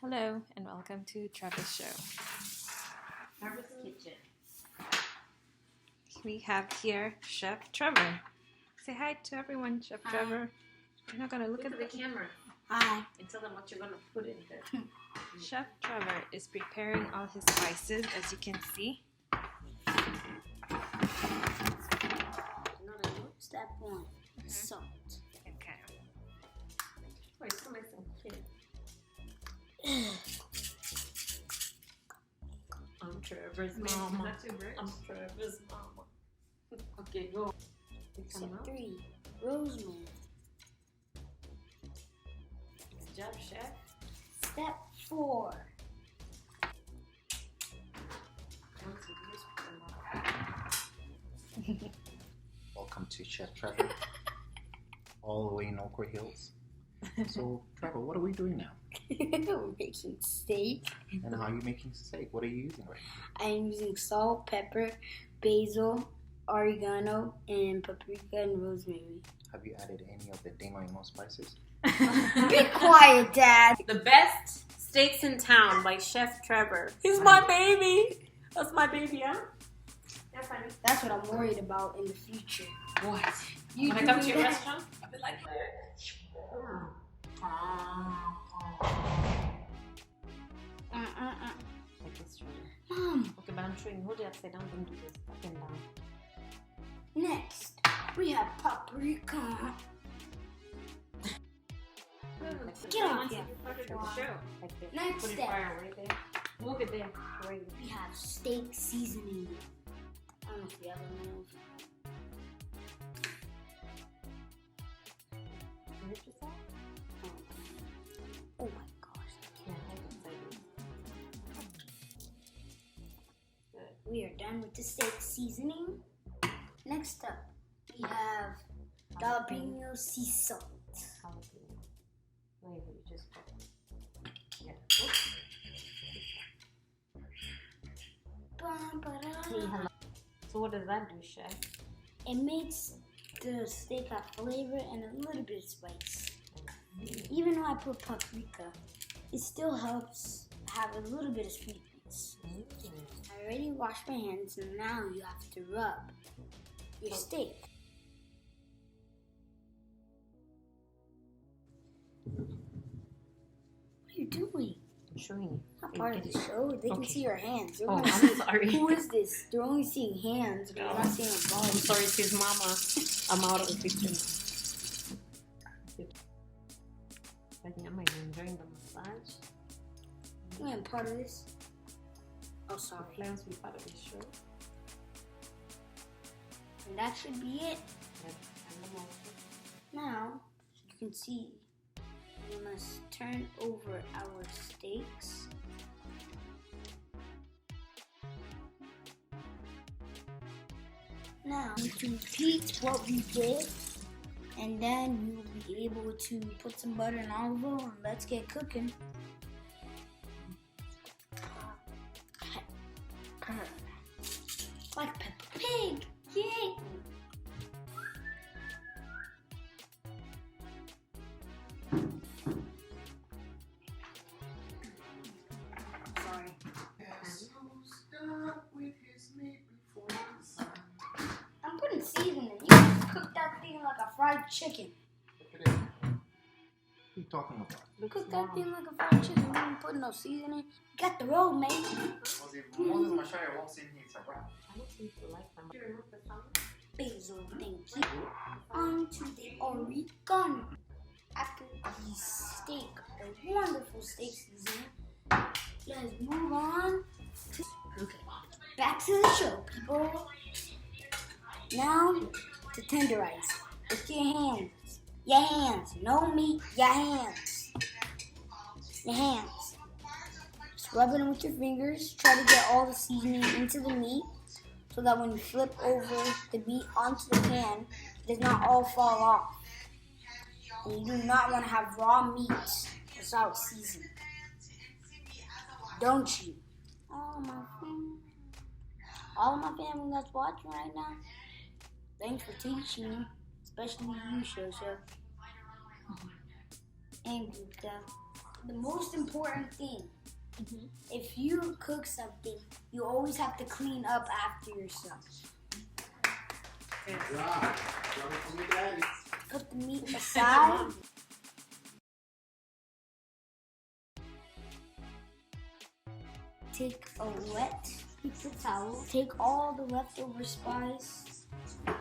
Hello and welcome to Trevor's show. Trevor's kitchen. We have here Chef Trevor. Say hi to everyone, Chef Hi. Trevor. You're not gonna look at the camera. Hi. And tell them what you're gonna put in there. Chef Trevor is preparing all his spices, as you can see. Step 1, salt. Okay. Wait, still nice and clear. I'm Trevor's mama. I'm Trevor's mama. Okay, go. Step 3, rosemary. Good job, chef. Step 4, Welcome to Chef Trevor, all the way in Oakwood Hills. So, Trevor, what are we doing now? we're making steak. And how are you making steak? What are you using right now? I'm using salt, pepper, basil, oregano, and paprika and rosemary. Have you added any of the De Marino spices? Be quiet, Dad. The best steaks in town by Chef Trevor. He's my baby. That's my baby, huh? That's funny. That's what I'm worried about in the future. What? You When I do come to your that? restaurant, I'll be like, like this, Trevor. Mom, Okay, but I'm showing you. Hold it upside down. Don't do this. Up and down. next, we have paprika. Get off here. Like this. Next Put it step. fire right there. Move it there. Right there. We have steak seasoning. I don't know if you ever move. Hurt yourself? Oh my gosh. Yeah, hold it like this. We are done with the steak seasoning. Next up, we have jalapeno sea salt. Jalapeno. Wait, you just put it. Yeah. Oops. Ba-ba-da. So what does that do, chef? It makes the steak have flavor and a little bit of spice. Even though I put paprika, it still helps have a little bit of sweetness. I already washed my hands, and now you have to rub your steak. What are you doing? I'm showing you. Not part of the show. They can Okay. see your hands. They're Oh, gonna I'm see, sorry. who is this? They're only seeing hands, but they're not seeing a I'm body. sorry, it's his mama. I'm out of the kitchen. I think I might be enjoying the massage. I am part of this. Oh, sorry. Plans to be part of the show. And that should be it. And the most. Now, you can see, we must turn over our steaks. Now, we can repeat what we did, and then you'll be able to put some butter and olive oil, and let's get cooking. Like Peppa Pig, yay! Sorry. I'm putting seasoning. You can cook that thing like a fried chicken. What are you talking about? Cook that thing like a fried chicken. You didn't put no seasoning. Got the roll, man. Moses Mashaya won't send me to rap. I don't think you like them. You remove the song? Basil, thank you. On to the oregano. After the steak, a wonderful steak seasoning, let's move on to back to the show, people. Now to tenderize with your hands. Your hands, no meat. Your hands. Your hands. Just rub it in with your fingers. Try to get all the seasoning into the meat, so that when you flip over the meat onto the pan, it does not all fall off. And you do not want to have raw meat without seasoning. Don't you? All of my family that's watching right now, thanks for teaching me, especially you, Shosha. And Gupta. the most important thing, if you cook something, you always have to clean up after yourself. Put the meat aside. Take a wet paper towel. Take all the leftover spice. Then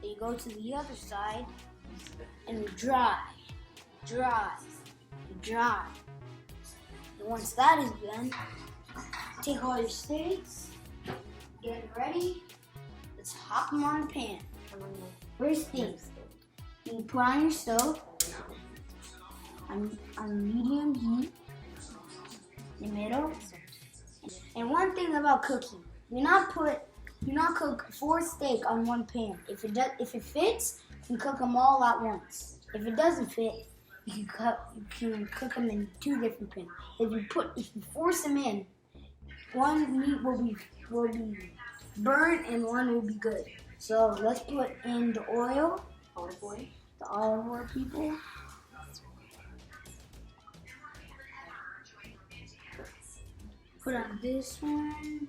you go to the other side and dry. And once that is done, take all your steaks, get it ready. Let's hop them on the pan. First thing, you put on your stove on medium heat, in the middle. And one thing about cooking, do not cook 4 steak on one pan. If it fits, you can cook them all at once. If it doesn't fit, you can cook them in 2 different pans. If you force them in, one meat will be burnt and one will be good. So let's put in the oil. The olive oil, people. Put on this one.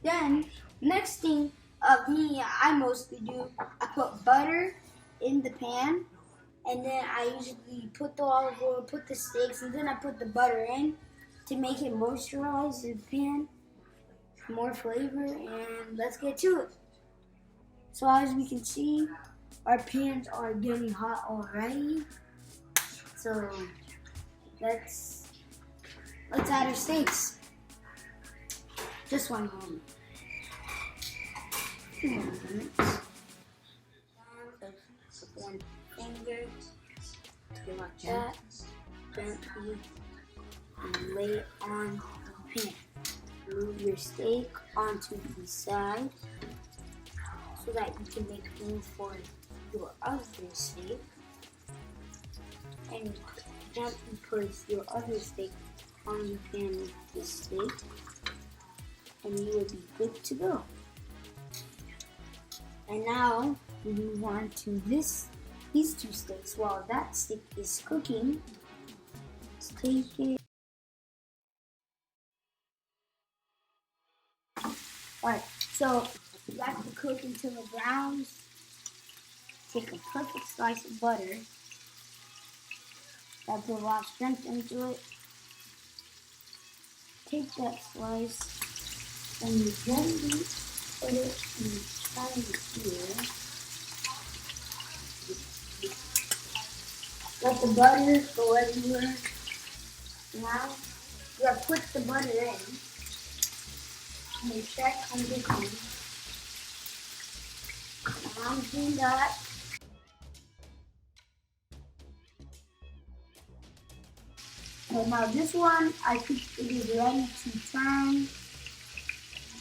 Then, next thing I mostly do, I put butter in the pan, and then I usually put the olive oil, put the steaks, and then I put the butter in to make it moisturize the pan, more flavor, and let's get to it. So as we can see, our pans are getting hot already. So let's add our steaks. Just 1 moment. 2 more minutes. Put 1 finger like that, gently, and lay it on the pan. Move your steak onto the side so that you can make room for your other steak. And gently put your other steak on the pan with the steak, and you will be good to go. And now we move on to these 2 steaks. While that steak is cooking, let's take it. Alright, so you like to cook until it browns. Take a perfect slice of butter. That put a lot of strength into it. Take that slice and you gently put it inside here. Let the butter go everywhere. Now you have put the butter in. Make that come to come. I'm doing that. So now this one, I think it is ready to turn.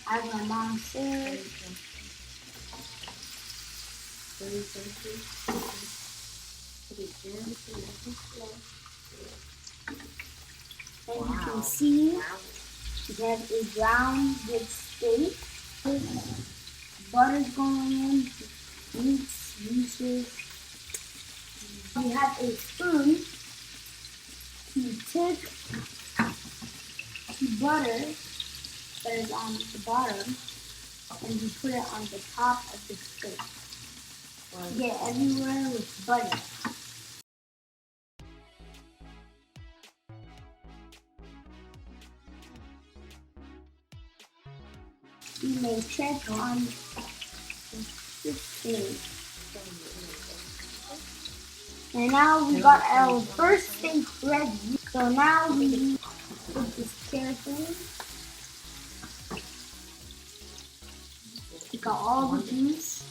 As my mom said. And you can see we have a brown good steak. Butter's going in, meats, juices. We have a spoon to take the butter that is on the bottom and you put it on the top of the steak. Get everywhere with butter. You may check on the steak. And now we got our first steak ready. So now we put this carefully. Take out all the juice.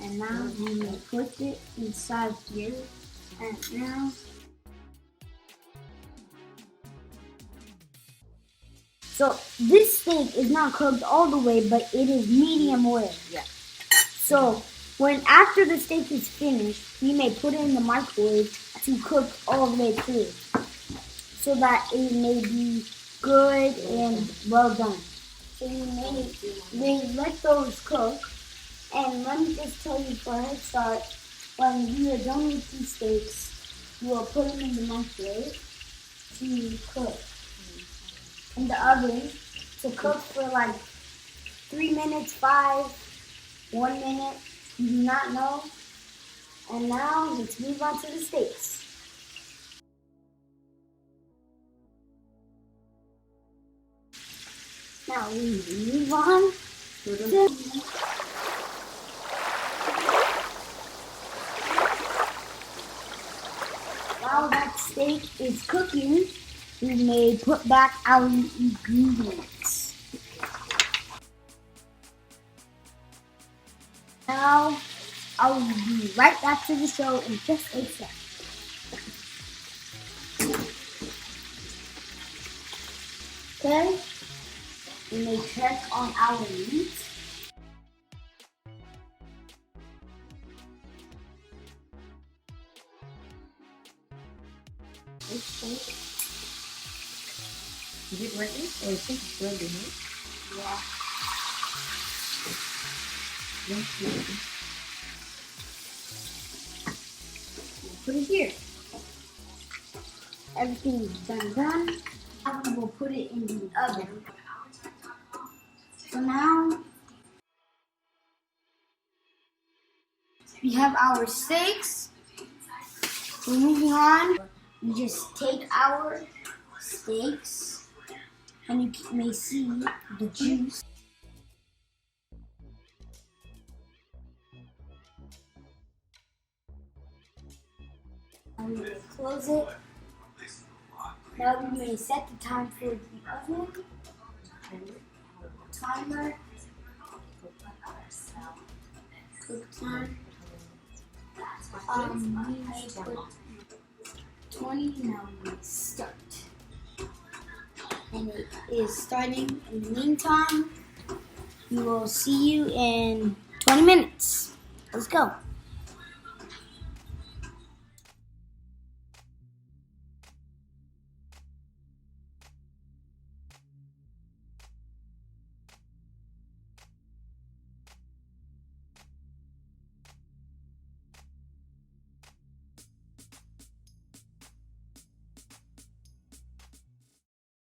And now we may put it inside here. And now so this steak is not cooked all the way, but it is medium well. Yeah. So after the steak is finished, we may put it in the microwave to cook all the way through, so that it may be good and well done. So you may let those cook And let me just tell you for a head start, when you are done with these steaks, you will put them in the microwave to cook. In the oven to cook for like 3 minutes, 5, 1 minute, you do not know. And now let's move on to the steaks. Now we move on to the while that steak is cooking, we may put back our ingredients. Now, I will be right back to the show in just a sec. Okay, we may check on our meat. This steak. Is it ready? Or I think it's ready, right? Yeah. Yes, ready. Put it here. Everything is done. Now we will put it in the oven. So now we have our steaks. So moving on, we just take our steaks and you may see the juice. And we will close it. Now we may set the time for the oven. Timer. Cook time. We may put 20. Now we start. And it is starting. In the meantime, we will see you in 20 minutes. Let's go.